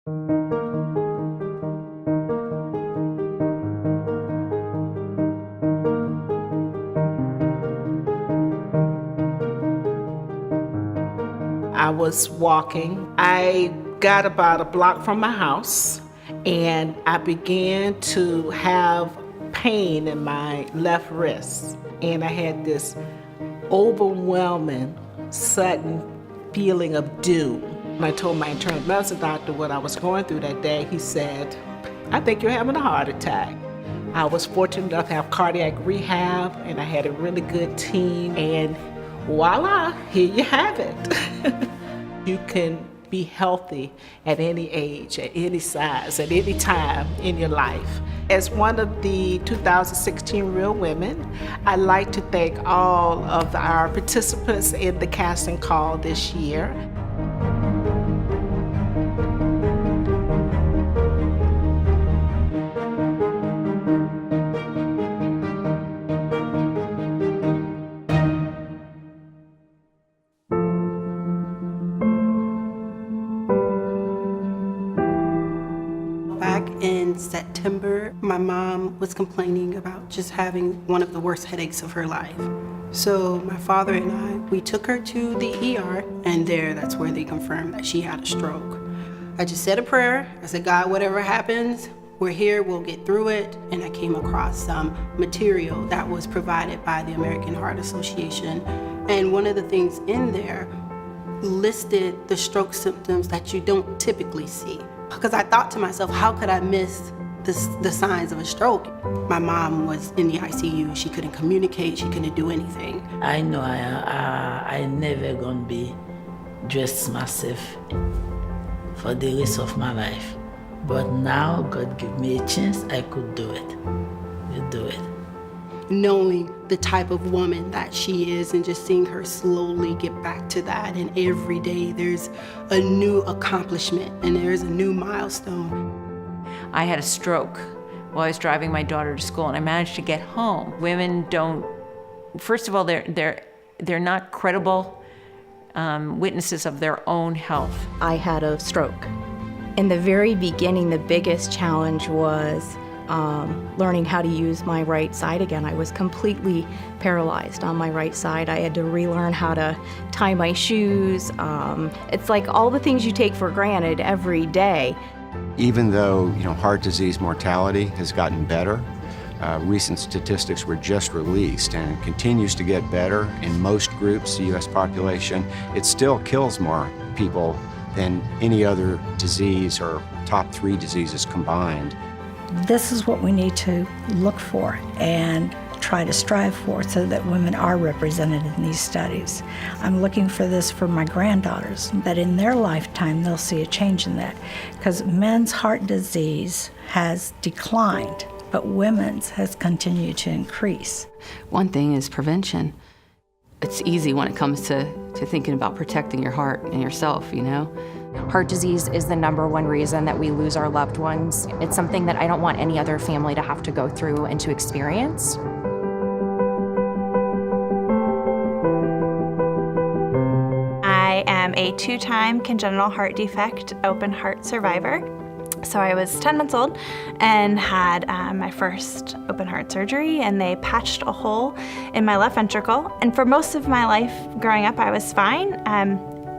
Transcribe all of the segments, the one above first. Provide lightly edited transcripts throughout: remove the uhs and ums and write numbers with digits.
I was walking. I got about a block from my house, and I began to have pain in my left wrist. And I had this overwhelming, sudden feeling of doom. When I told my internal medicine doctor what I was going through that day, he said, "I think you're having a heart attack." I was fortunate enough to have cardiac rehab, and I had a really good team, and voila, here you have it. You can be healthy at any age, at any size, at any time in your life. As one of the 2016 Real Women, I'd like to thank all of our participants in the casting call this year. Back in September, my mom was complaining about just having one of the worst headaches of her life. So my father and I, we took her to the ER, and that's where they confirmed that she had a stroke. I just said a prayer. I said, God, whatever happens, we're here, we'll get through it. And I came across some material that was provided by the American Heart Association. And one of the things in there listed the stroke symptoms that you don't typically see. Because I thought to myself, how could I miss the signs of a stroke? My mom was in the ICU. She couldn't communicate. She couldn't do anything. I know I never gonna be dressed myself for the rest of my life. But now God give me a chance, I could do it. You do it. Knowing the type of woman that she is and just seeing her slowly get back to that. And every day there's a new accomplishment and there's a new milestone. I had a stroke while I was driving my daughter to school, and I managed to get home. Women don't, first of all, they're not credible witnesses of their own health. I had a stroke. In the very beginning, the biggest challenge was learning how to use my right side again. I was completely paralyzed on my right side. I had to relearn how to tie my shoes. It's like all the things you take for granted every day. Even though, heart disease mortality has gotten better, recent statistics were just released, and it continues to get better in most groups, the U.S. population. It still kills more people than any other disease or top 3 diseases combined. This is what we need to look for and try to strive for so that women are represented in these studies. I'm looking for this for my granddaughters, that in their lifetime they'll see a change in that, because men's heart disease has declined, but women's has continued to increase. One thing is prevention. It's easy when it comes to thinking about protecting your heart and yourself, Heart disease is the #1 reason that we lose our loved ones. It's something that I don't want any other family to have to go through and to experience. I am a 2-time congenital heart defect open heart survivor. So I was 10 months old and had my first open heart surgery, and they patched a hole in my left ventricle. And for most of my life growing up, I was fine.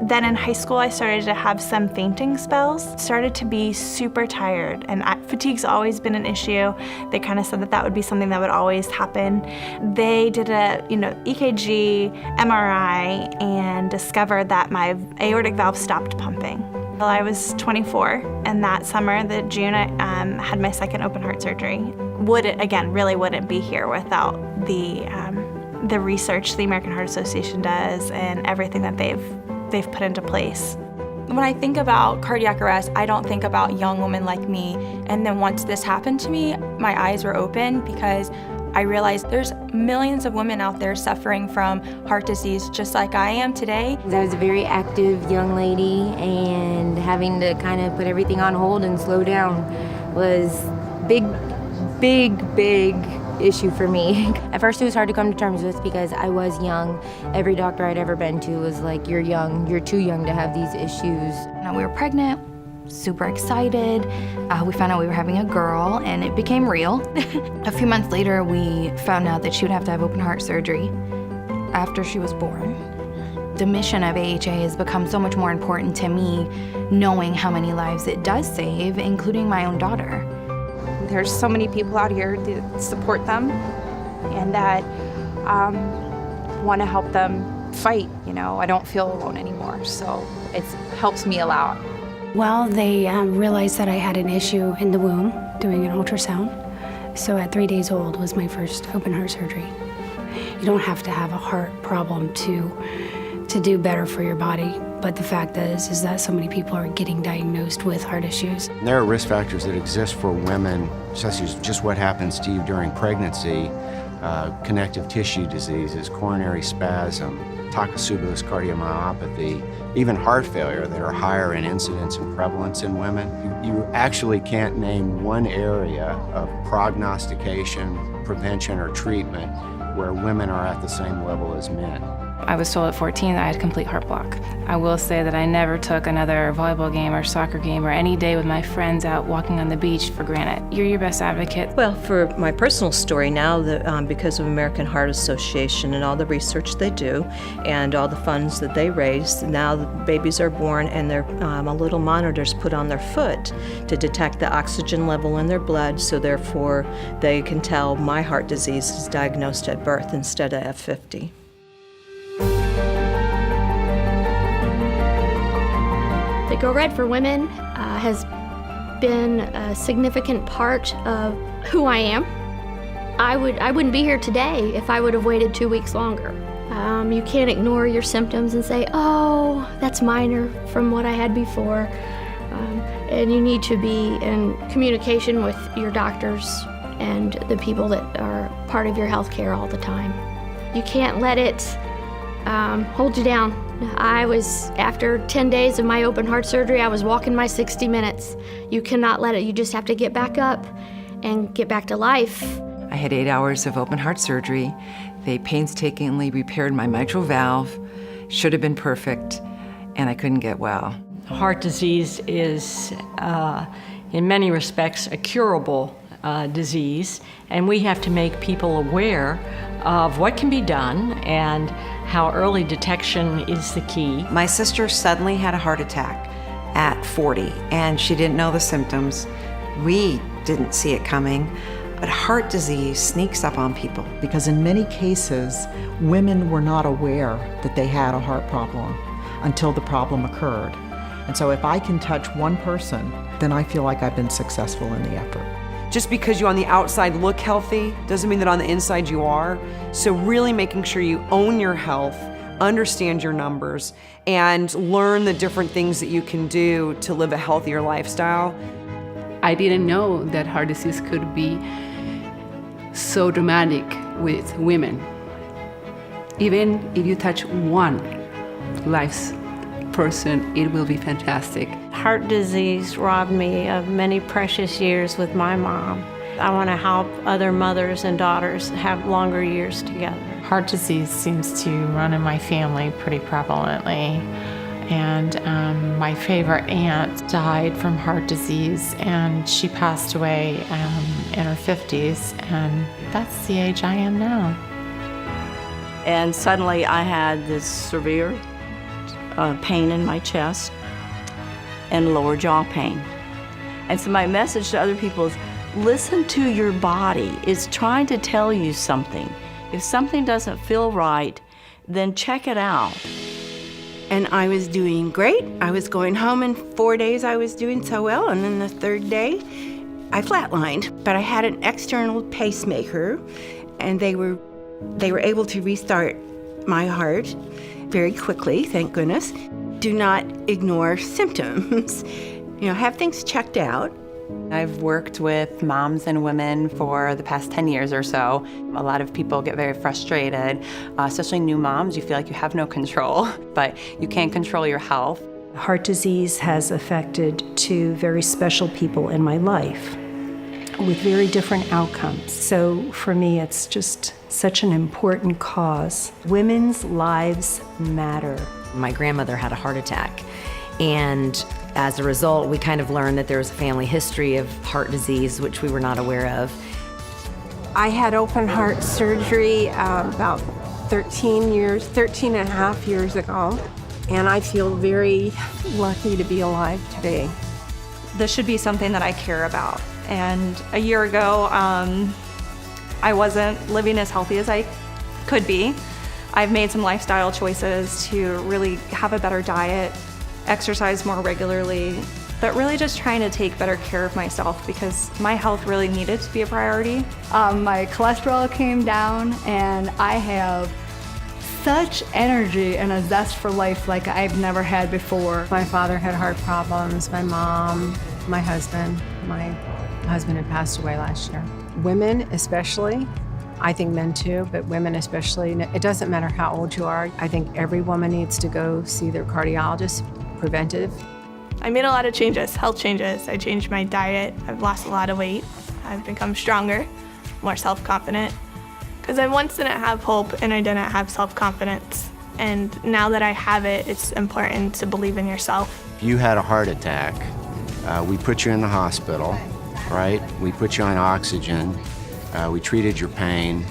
Then in high school, I started to have some fainting spells, started to be super tired, and fatigue's always been an issue. They kind of said that would be something that would always happen. They did a EKG, MRI, and discovered that my aortic valve stopped pumping. Well, I was 24, and that summer, June, I had my second open heart surgery. Really wouldn't be here without the research the American Heart Association does and everything that they've put into place. When I think about cardiac arrest, I don't think about young women like me. And then once this happened to me, my eyes were open because I realized there's millions of women out there suffering from heart disease just like I am today. I was a very active young lady, and having to kind of put everything on hold and slow down was big issue for me. At first it was hard to come to terms with because I was young. Every doctor I'd ever been to was like, you're young, you're too young to have these issues. We were pregnant, super excited. We found out we were having a girl, and it became real. A few months later, we found out that she would have to have open heart surgery after she was born. The mission of AHA has become so much more important to me, knowing how many lives it does save, including my own daughter. There's so many people out here that support them and that want to help them fight. I don't feel alone anymore, so it helps me a lot. Well, they realized that I had an issue in the womb, doing an ultrasound. So at 3 days old was my first open heart surgery. You don't have to have a heart problem to do better for your body. But the fact is that so many people are getting diagnosed with heart issues. There are risk factors that exist for women, such as just what happens to you during pregnancy, connective tissue diseases, coronary spasm, Takotsubo's cardiomyopathy, even heart failure that are higher in incidence and prevalence in women. You actually can't name one area of prognostication, prevention, or treatment where women are at the same level as men. I was told at 14 that I had complete heart block. I will say that I never took another volleyball game or soccer game or any day with my friends out walking on the beach for granted. You're your best advocate. Well, for my personal story now, because of American Heart Association and all the research they do and all the funds that they raise, now the babies are born and there are little monitors put on their foot to detect the oxygen level in their blood, so therefore they can tell my heart disease is diagnosed at birth instead of at 50. The Go Red for Women has been a significant part of who I am. I wouldn't be here today if I would have waited 2 weeks longer. You can't ignore your symptoms and say, oh, that's minor from what I had before. And you need to be in communication with your doctors and the people that are part of your health care all the time. You can't let it hold you down. After 10 days of my open heart surgery, I was walking my 60 minutes. You cannot let it. You just have to get back up and get back to life. I had 8 hours of open heart surgery. They painstakingly repaired my mitral valve. Should have been perfect, and I couldn't get well. Heart disease is, in many respects, a curable disease, and we have to make people aware of what can be done and how early detection is the key. My sister suddenly had a heart attack at 40, and she didn't know the symptoms. We didn't see it coming, but heart disease sneaks up on people. Because in many cases, women were not aware that they had a heart problem until the problem occurred. And so if I can touch one person, then I feel like I've been successful in the effort. Just because you on the outside look healthy doesn't mean that on the inside you are. So really making sure you own your health, understand your numbers, and learn the different things that you can do to live a healthier lifestyle. I didn't know that heart disease could be so dramatic with women. Even if you touch one life's person, it will be fantastic. Heart disease robbed me of many precious years with my mom. I want to help other mothers and daughters have longer years together. Heart disease seems to run in my family pretty prevalently. And my favorite aunt died from heart disease, and she passed away in her 50s, and that's the age I am now. And suddenly I had this severe pain in my chest and lower jaw pain. And so my message to other people is, listen to your body. It's trying to tell you something. If something doesn't feel right, then check it out. And I was doing great. I was going home in 4 days. I was doing so well, and then the third day, I flatlined. But I had an external pacemaker, and they were able to restart my heart very quickly, thank goodness. Do not ignore symptoms. Have things checked out. I've worked with moms and women for the past 10 years or so. A lot of people get very frustrated, especially new moms. You feel like you have no control, but you can't control your health. Heart disease has affected two very special people in my life with very different outcomes. So for me, it's just such an important cause. Women's lives matter. My grandmother had a heart attack, and As a result, we kind of learned that there was a family history of heart disease, which we were not aware of. I had open heart surgery about 13 and a half years ago, and I feel very lucky to be alive today. This should be something that I care about. And a year ago, I wasn't living as healthy as I could be. I've made some lifestyle choices to really have a better diet, exercise more regularly, but really just trying to take better care of myself because my health really needed to be a priority. My cholesterol came down and I have such energy and a zest for life like I've never had before. My father had heart problems, my mom, my husband. My husband had passed away last year. Women especially, I think men too, but women especially, it doesn't matter how old you are. I think every woman needs to go see their cardiologist, preventive. I made a lot of changes, health changes. I changed my diet. I've lost a lot of weight. I've become stronger, more self-confident. Because I once didn't have hope and I didn't have self-confidence. And now that I have it, it's important to believe in yourself. If you had a heart attack, we put you in the hospital, right? We put you on oxygen, we treated your pain,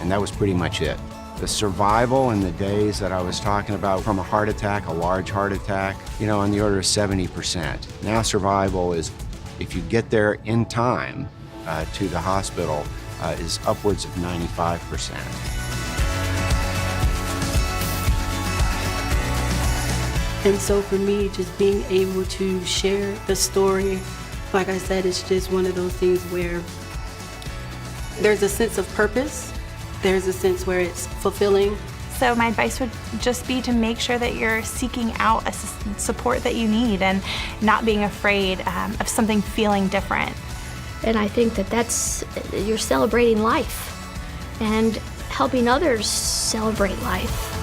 and that was pretty much it. The survival in the days that I was talking about from a heart attack, a large heart attack, on the order of 70%. Now survival is, if you get there in time to the hospital, is upwards of 95%. And so for me, just being able to share the story, like I said, it's just one of those things where there's a sense of purpose. There's a sense where it's fulfilling. So my advice would just be to make sure that you're seeking out support that you need and not being afraid of something feeling different. And I think you're celebrating life and helping others celebrate life.